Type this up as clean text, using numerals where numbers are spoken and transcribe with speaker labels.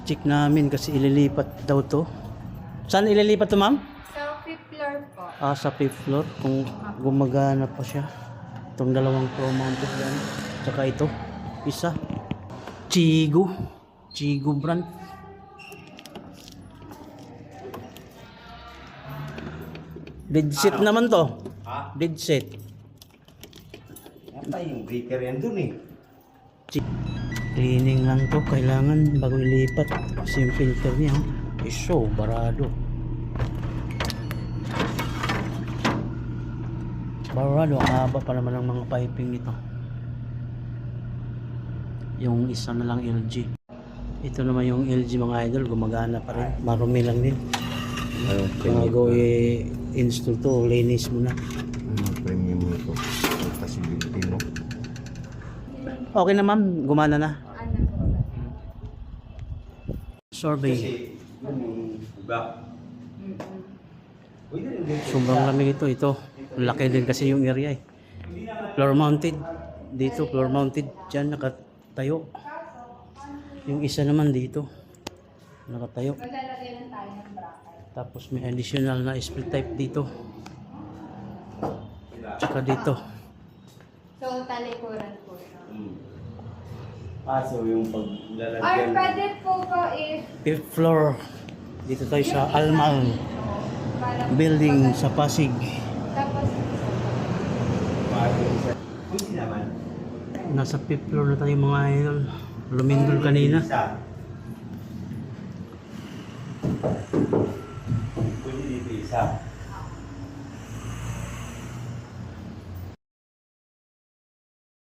Speaker 1: check namin kasi ililipat daw to. Saan ililipat to, ma'am?
Speaker 2: Sa 5th floor po.
Speaker 1: Sa 5th floor. Kung gumagana pa siya. Itong dalawang floor mounted yan. Tsaka ito. Isa. Chigo. Chigo brand. Dead set naman to. Dead set.
Speaker 3: Apa yung breaker yan dun eh?
Speaker 1: Cleaning lang to. Kailangan bago ilipat. Kasi yung filter niya. Iso, barado. Barado. Ang haba pa naman ng mga piping nito. Yung isa na lang LG. Ito naman yung LG mga idol. Gumagana pa rin. Marumi lang din. Bago i-install to, linis mo na.
Speaker 3: Premium mo ito. Ang facility mo.
Speaker 1: Okay na ma'am, gumana na.
Speaker 2: Ano po?
Speaker 1: Survey.
Speaker 3: Yung uga. Pwede rin dito.
Speaker 1: Sobrang lamig ito. Ito, laki din kasi yung area eh. Floor mounted. Dito, floor mounted. Diyan, nakatayo. Yung isa naman dito. Nakatayo.
Speaker 2: Maglalagay lang tayo ng bracket.
Speaker 1: Tapos may additional na split type dito. Tsaka dito.
Speaker 2: So, talikuran po siya.
Speaker 3: So yung
Speaker 2: Or
Speaker 3: paglalagyan.
Speaker 2: pwede po ba if...
Speaker 1: Fifth floor. Dito tayo sa Almal
Speaker 2: Parang
Speaker 1: building sa Pasig.
Speaker 2: Tapos,
Speaker 3: Pwede naman.
Speaker 1: Nasa fifth floor na tayo mga idol. Lumindol kanina.
Speaker 3: Isa. Pwede dito isa.